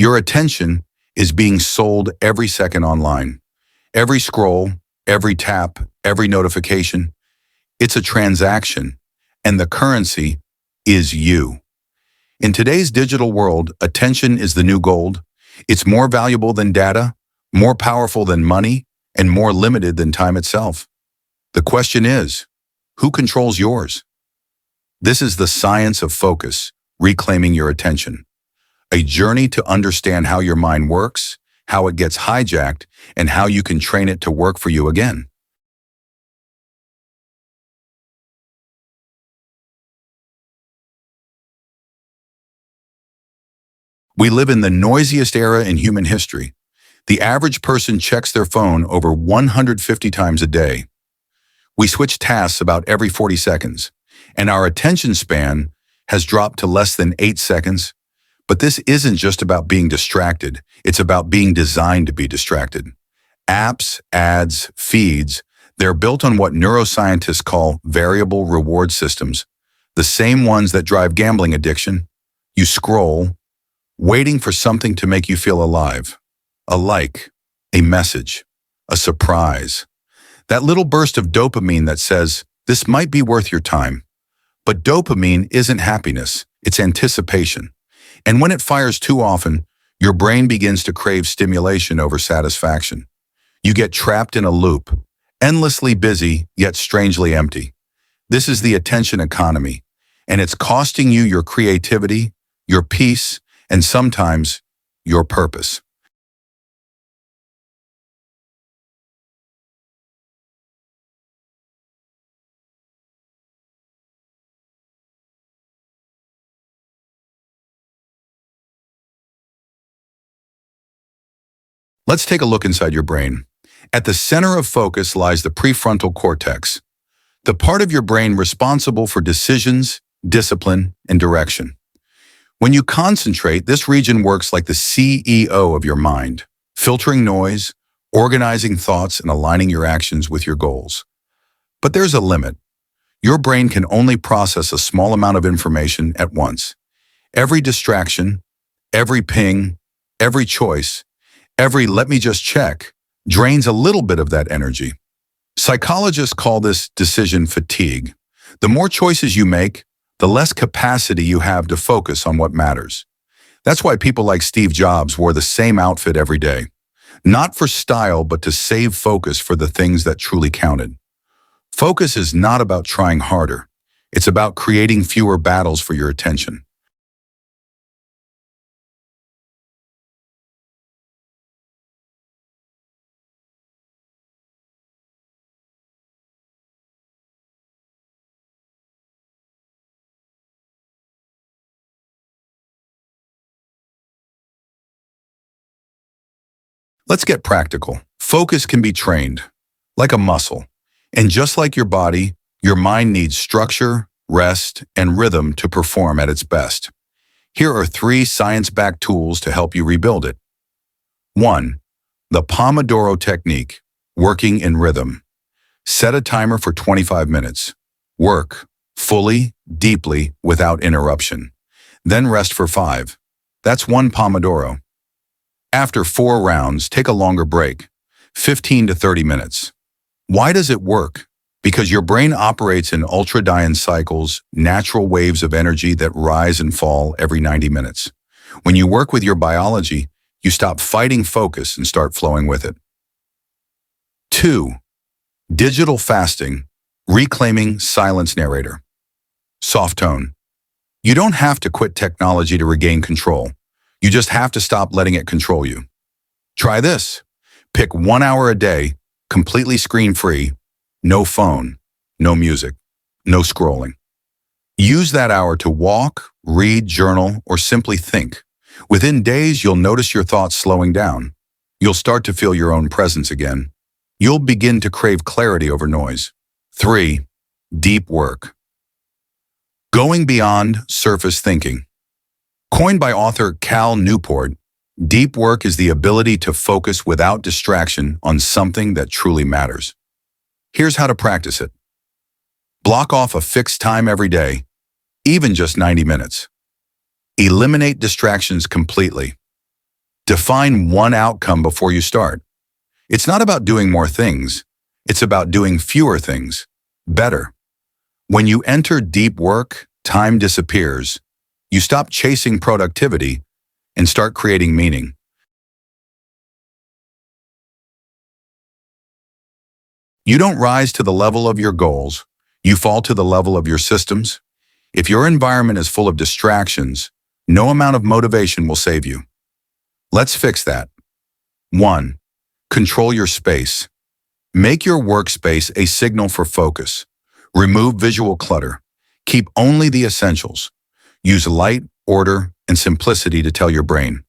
Your attention is being sold every second online. Every scroll, every tap, every notification, it's a transaction, and the currency is you. In today's digital world, attention is the new gold. It's more valuable than data, more powerful than money, and more limited than time itself. The question is, who controls yours? This is the science of focus, reclaiming your attention. A journey to understand how your mind works, how it gets hijacked, and how you can train it to work for you again. We live in the noisiest era in human history. The average person checks their phone over 150 times a day. We switch tasks about every 40 seconds, and our attention span has dropped to less than 8 seconds. But this isn't just about being distracted, it's about being designed to be distracted. Apps, ads, feeds, they're built on what neuroscientists call variable reward systems, the same ones that drive gambling addiction. You scroll, waiting for something to make you feel alive. A like, a message, a surprise. That little burst of dopamine that says, this might be worth your time. But dopamine isn't happiness, it's anticipation. And when it fires too often, your brain begins to crave stimulation over satisfaction. You get trapped in a loop, endlessly busy, yet strangely empty. This is the attention economy, and it's costing you your creativity, your peace, and sometimes your purpose. Let's take a look inside your brain. At the center of focus lies the prefrontal cortex, the part of your brain responsible for decisions, discipline, and direction. When you concentrate, this region works like the CEO of your mind, filtering noise, organizing thoughts, and aligning your actions with your goals. But there's a limit. Your brain can only process a small amount of information at once. Every distraction, every ping, every choice, every let me just check, drains a little bit of that energy. Psychologists call this decision fatigue. The more choices you make, the less capacity you have to focus on what matters. That's why people like Steve Jobs wore the same outfit every day. Not for style, but to save focus for the things that truly counted. Focus is not about trying harder. It's about creating fewer battles for your attention. Let's get practical. Focus can be trained, like a muscle. And just like your body, your mind needs structure, rest, and rhythm to perform at its best. Here are 3 science-backed tools to help you rebuild it. 1. The Pomodoro technique, working in rhythm. Set a timer for 25 minutes. Work fully, deeply, without interruption. Then rest for 5. That's 1 Pomodoro. After 4 rounds, take a longer break, 15 to 30 minutes. Why does it work? Because your brain operates in ultradian cycles, natural waves of energy that rise and fall every 90 minutes. When you work with your biology, you stop fighting focus and start flowing with it. 2. Digital fasting, reclaiming silence narrator. Soft tone. You don't have to quit technology to regain control. You just have to stop letting it control you. Try this. Pick 1 hour a day, completely screen-free, no phone, no music, no scrolling. Use that hour to walk, read, journal, or simply think. Within days, you'll notice your thoughts slowing down. You'll start to feel your own presence again. You'll begin to crave clarity over noise. 3. Deep work. Going beyond surface thinking. Coined by author Cal Newport, deep work is the ability to focus without distraction on something that truly matters. Here's how to practice it. Block off a fixed time every day, even just 90 minutes. Eliminate distractions completely. Define one outcome before you start. It's not about doing more things. It's about doing fewer things better. When you enter deep work, time disappears. You stop chasing productivity and start creating meaning. You don't rise to the level of your goals. You fall to the level of your systems. If your environment is full of distractions, no amount of motivation will save you. Let's fix that. 1. Control your space. Make your workspace a signal for focus. Remove visual clutter. Keep only the essentials. Use light, order, and simplicity to tell your brain.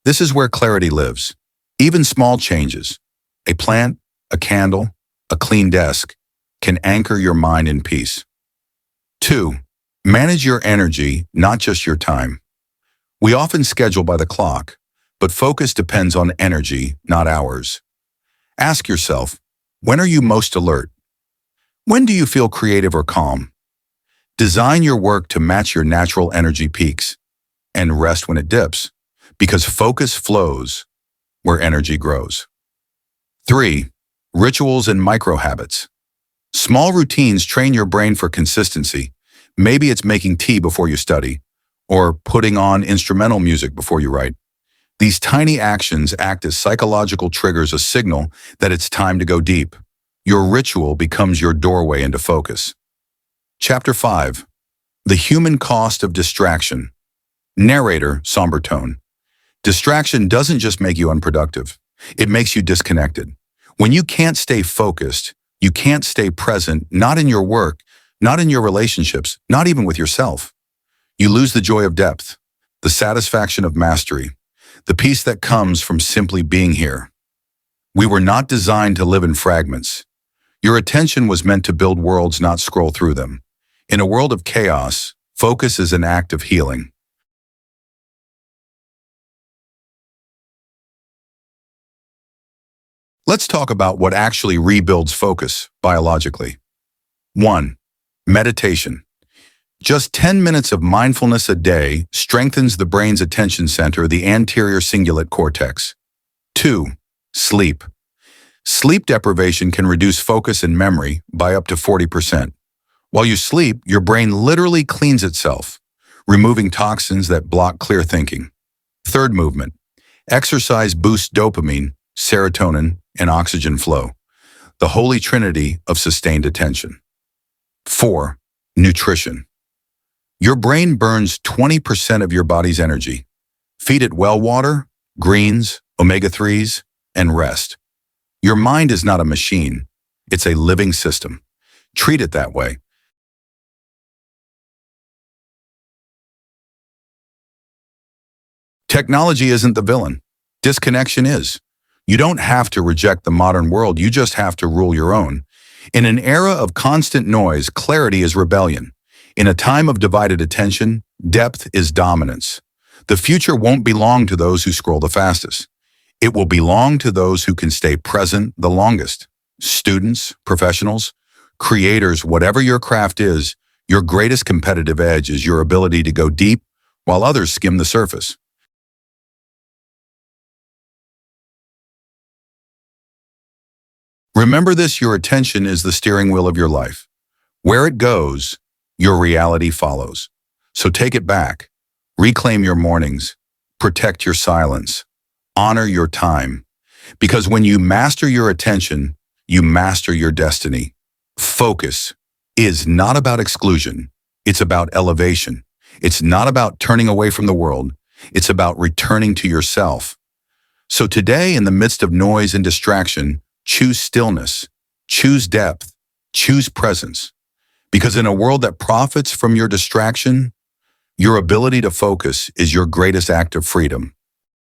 This is where clarity lives. Even small changes, a plant, a candle, a clean desk, can anchor your mind in peace. 2. Manage your energy, not just your time. We often schedule by the clock, but focus depends on energy, not hours. Ask yourself, when are you most alert? When do you feel creative or calm? Design your work to match your natural energy peaks, and rest when it dips, because focus flows where energy grows. 3. Rituals and micro-habits. Small routines train your brain for consistency. Maybe it's making tea before you study, or putting on instrumental music before you write. These tiny actions act as psychological triggers, a signal that it's time to go deep. Your ritual becomes your doorway into focus. Chapter 5. The Human Cost of Distraction. Narrator, somber tone. Distraction doesn't just make you unproductive. It makes you disconnected. When you can't stay focused, you can't stay present, not in your work, not in your relationships, not even with yourself. You lose the joy of depth, the satisfaction of mastery, the peace that comes from simply being here. We were not designed to live in fragments. Your attention was meant to build worlds, not scroll through them. In a world of chaos, focus is an act of healing. Let's talk about what actually rebuilds focus biologically. 1. Meditation. Just 10 minutes of mindfulness a day strengthens the brain's attention center, the anterior cingulate cortex. 2. Sleep. Sleep deprivation can reduce focus and memory by up to 40%. While you sleep, your brain literally cleans itself, removing toxins that block clear thinking. 3. Movement. Exercise boosts dopamine, serotonin, and oxygen flow, the holy trinity of sustained attention. 4. Nutrition. Your brain burns 20% of your body's energy. Feed it well water, greens, omega-3s, and rest. Your mind is not a machine. It's a living system. Treat it that way. Technology isn't the villain. Disconnection is. You don't have to reject the modern world, you just have to rule your own. In an era of constant noise, clarity is rebellion. In a time of divided attention, depth is dominance. The future won't belong to those who scroll the fastest. It will belong to those who can stay present the longest. Students, professionals, creators, whatever your craft is, your greatest competitive edge is your ability to go deep while others skim the surface. Remember this, your attention is the steering wheel of your life. Where it goes, your reality follows. So take it back. Reclaim your mornings. Protect your silence. Honor your time. Because when you master your attention, you master your destiny. Focus is not about exclusion. It's about elevation. It's not about turning away from the world. It's about returning to yourself. So today, in the midst of noise and distraction, choose stillness, choose depth, choose presence. Because in a world that profits from your distraction, your ability to focus is your greatest act of freedom.